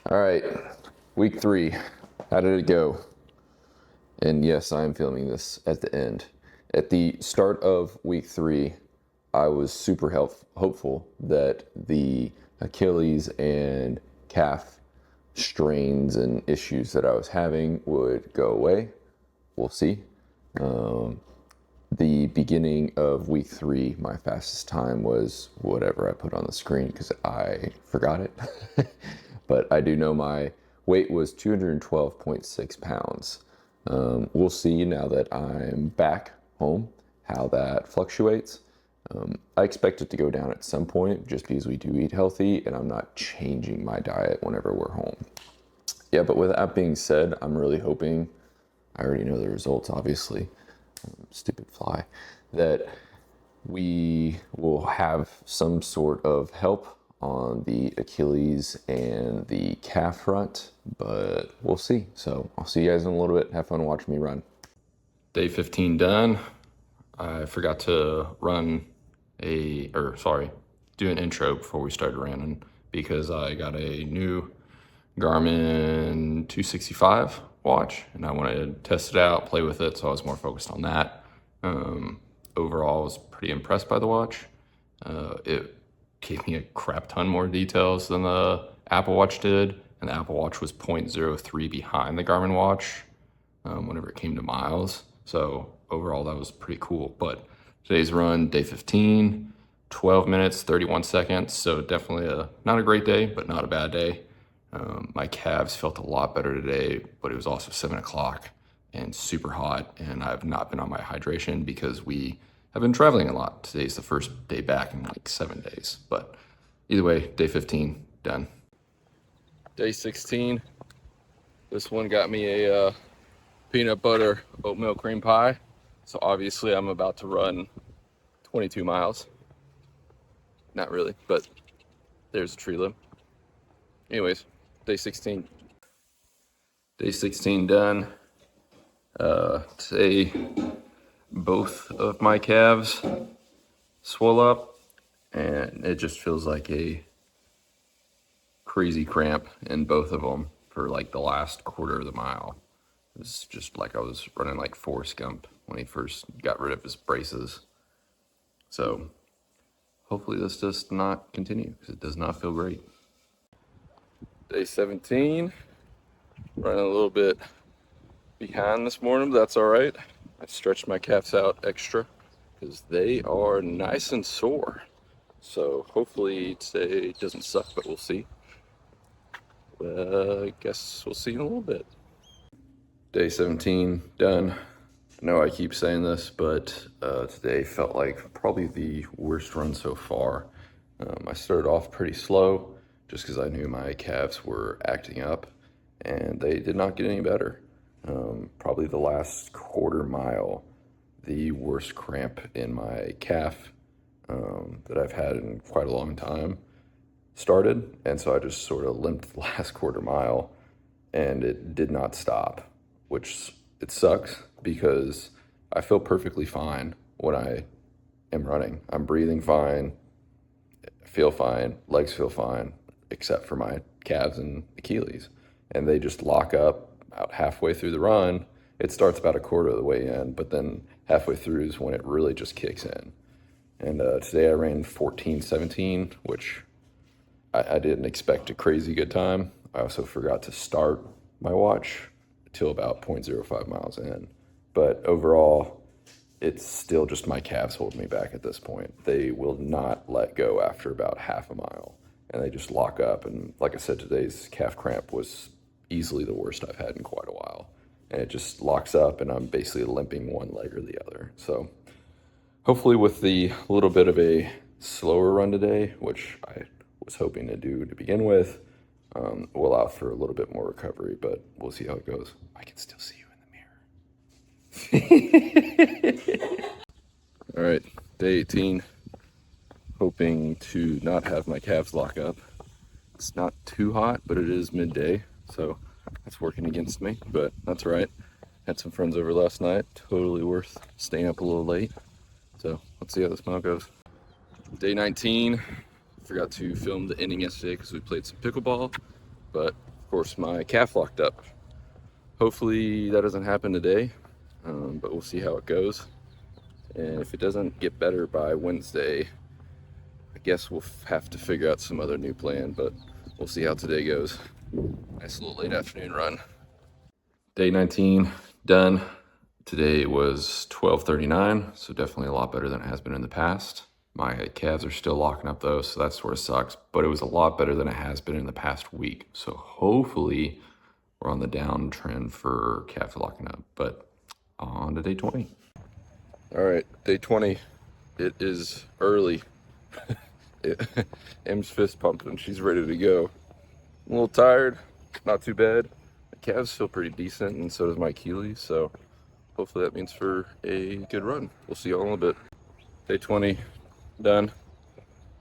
All right, week 3. How did it go? And yes, I am filming this at the end. At the start of week 3, I was super hopeful that the Achilles and calf strains and issues that I was having would go away. We'll see. The beginning of week 3, my fastest time was whatever I put on the screen because I forgot it. But I do know my weight was 212.6 pounds. We'll see now that I'm back home how that fluctuates. I expect it to go down at some point just because we do eat healthy and I'm not changing my diet whenever we're home. Yeah, but with that being said, I'm really hoping, I already know the results obviously, stupid fly, that we will have some sort of help on the Achilles and the calf front, but we'll see. So I'll see you guys in a little bit. Have fun watching me run. Day 15 done. I forgot to do an intro before we started running because I got a new Garmin 265 watch and I wanted to test it out, play with it, so I was more focused on that. Overall, I was pretty impressed by the watch. It gave me a crap ton more details than the Apple Watch did, and the Apple Watch was 0.03 behind the Garmin watch whenever it came to miles. So overall, that was pretty cool. But today's run, day 15, 12 minutes, 31 seconds. So definitely not a great day, but not a bad day. My calves felt a lot better today, but it was also 7 o'clock and super hot, and I've not been on my hydration because we have been traveling a lot. Today's the first day back in like 7 days, but either way, day 15 done. Day 16, this one got me a peanut butter oatmeal cream pie. So obviously I'm about to run 22 miles. Not really, but there's a tree limb. Anyways, day 16. Day 16 done. Today, both of my calves swell up and it just feels like a crazy cramp in both of them for like the last quarter of the mile. It's just like I was running like Forrest Gump when he first got rid of his braces. So hopefully this does not continue because it does not feel great. Day 17, running a little bit behind this morning, but that's all right. I stretched my calves out extra because they are nice and sore. So hopefully today doesn't suck, but we'll see. I guess we'll see in a little bit. Day 17 done. I know I keep saying this, but today felt like probably the worst run so far. I started off pretty slow just because I knew my calves were acting up and they did not get any better. Probably the last quarter mile, the worst cramp in my calf that I've had in quite a long time started. And so I just sort of limped the last quarter mile and it did not stop, which it sucks because I feel perfectly fine when I am running. I'm breathing fine, feel fine, legs feel fine, except for my calves and Achilles. And they just lock up about halfway through the run. It starts about a quarter of the way in, but then halfway through is when it really just kicks in. And today I ran 14:17, which I didn't expect a crazy good time. I also forgot to start my watch till about 0.05 miles in. But overall, it's still just my calves holding me back at this point. They will not let go after about half a mile, and they just lock up. And like I said, today's calf cramp was easily the worst I've had in quite a while. And it just locks up, and I'm basically limping one leg or the other. So hopefully with the little bit of a slower run today, which I was hoping to do to begin with, will allow for a little bit more recovery, but we'll see how it goes. I can still see you in the mirror. All right, day 18. Hoping to not have my calves lock up. It's not too hot, but it is midday, so that's working against me, but that's all right. Had some friends over last night. Totally worth staying up a little late. So let's see how this mile goes. Day 19. Forgot to film the inning yesterday because we played some pickleball, but of course, my calf locked up. Hopefully that doesn't happen today, but we'll see how it goes. And if it doesn't get better by Wednesday, I guess we'll have to figure out some other new plan, but we'll see how today goes. Nice little late afternoon run. Day 19 done. Today was 12:39, so definitely a lot better than it has been in the past. My calves are still locking up though, so that sort of sucks, but it was a lot better than it has been in the past week. So hopefully we're on the downtrend for calf locking up, but on to day 20. All right, day 20. It is early. Em's fist pumping. She's ready to go. I'm a little tired, not too bad. My calves feel pretty decent, and so does my Achilles, so hopefully that means for a good run. We'll see y'all in a bit. Day 20 done.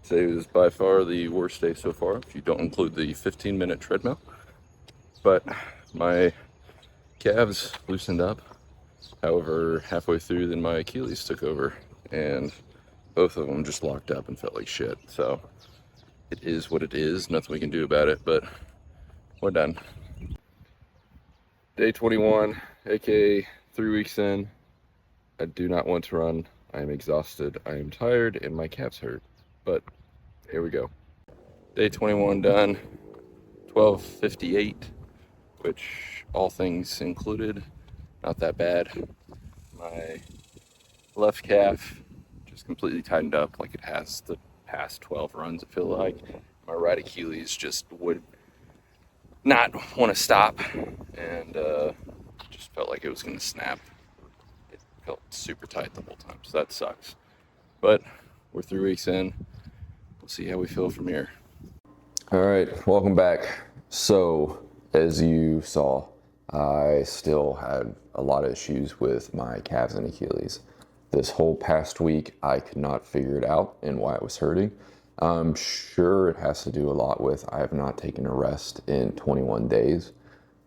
Today was by far the worst day so far, if you don't include the 15-minute treadmill. But my calves loosened up. However, halfway through, then my Achilles took over, and both of them just locked up and felt like shit. So it is what it is. Nothing we can do about it, but we're done. Day 21, aka 3 weeks in. I do not want to run. I am exhausted. I am tired, and my calves hurt. But here we go. Day 21 done. 12:58, which all things included, not that bad. My left calf just completely tightened up like it has the past 12 runs, I feel like. My right Achilles just would not want to stop, and just felt like it was going to snap. It felt super tight the whole time, so that sucks. But we're 3 weeks in. We'll see how we feel from here. All right, welcome back. So, as you saw, I still had a lot of issues with my calves and Achilles. This whole past week, I could not figure it out and why it was hurting. I'm sure it has to do a lot with I have not taken a rest in 21 days.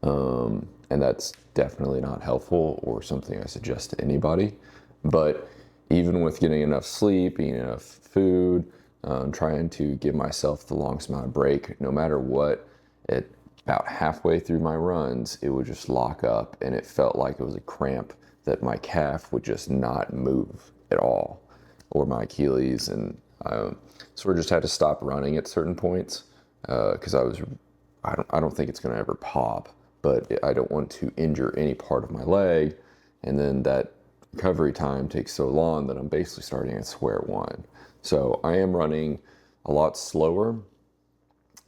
And that's definitely not helpful or something I suggest to anybody. But even with getting enough sleep, eating enough food, trying to give myself the longest amount of break, no matter what, about halfway through my runs, it would just lock up, and it felt like it was a cramp that my calf would just not move at all, or my Achilles, and sort of just had to stop running at certain points because I don't think it's going to ever pop, but I don't want to injure any part of my leg, and then that recovery time takes so long that I'm basically starting at square one. So I am running a lot slower.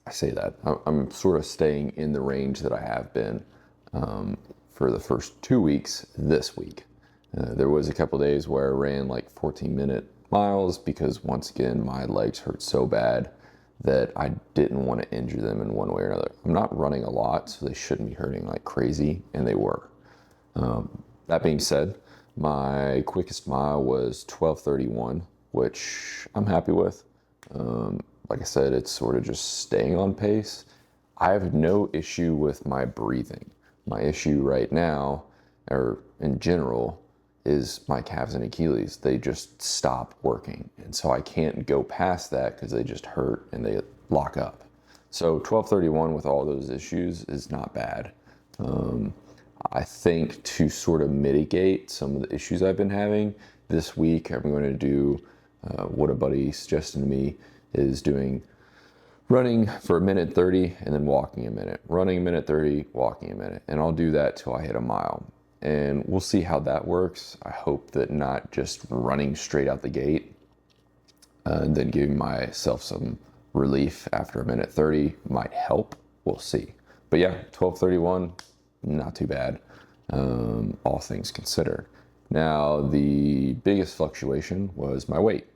I say that. I'm sort of staying in the range that I have been for the first 2 weeks this week. There was a couple days where I ran like 14-minute miles because once again, my legs hurt so bad that I didn't want to injure them in one way or another. I'm not running a lot, so they shouldn't be hurting like crazy, and they were. That being said, my quickest mile was 12:31, which I'm happy with. Like I said, it's sort of just staying on pace. I have no issue with my breathing. My issue right now, or in general, is my calves and Achilles. They just stop working. And so I can't go past that because they just hurt and they lock up. So 12:31 with all those issues is not bad. I think to sort of mitigate some of the issues I've been having this week, I'm going to do what a buddy suggested to me is doing running for 1:30 and then walking a minute, running 1:30, walking a minute. And I'll do that till I hit a mile. And we'll see how that works. I hope that not just running straight out the gate and then giving myself some relief after 1:30 might help. We'll see. But yeah, 12:31, not too bad, all things considered. Now, the biggest fluctuation was my weight.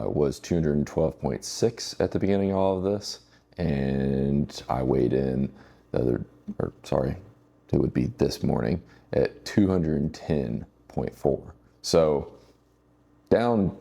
Was 212.6 at the beginning of all of this, and I weighed in it would be this morning at 210.4. So down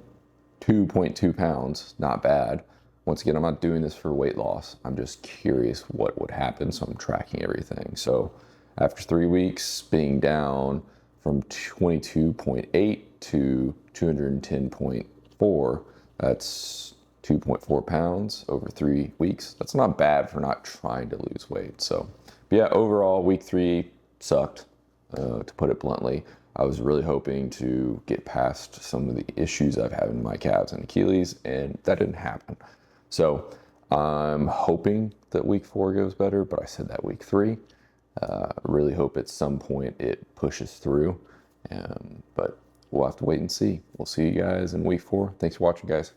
2.2 pounds, not bad. Once again, I'm not doing this for weight loss. I'm just curious what would happen, so I'm tracking everything. So after 3 weeks being down from 22.8 to 210.4, that's 2.4 pounds over 3 weeks. That's not bad for not trying to lose weight. So, but yeah, overall, week 3 sucked, to put it bluntly. I was really hoping to get past some of the issues I've had in my calves and Achilles, and that didn't happen. So I'm hoping that week 4 goes better, but I said that week 3. I really hope at some point it pushes through, but we'll have to wait and see. We'll see you guys in week 4. Thanks for watching, guys.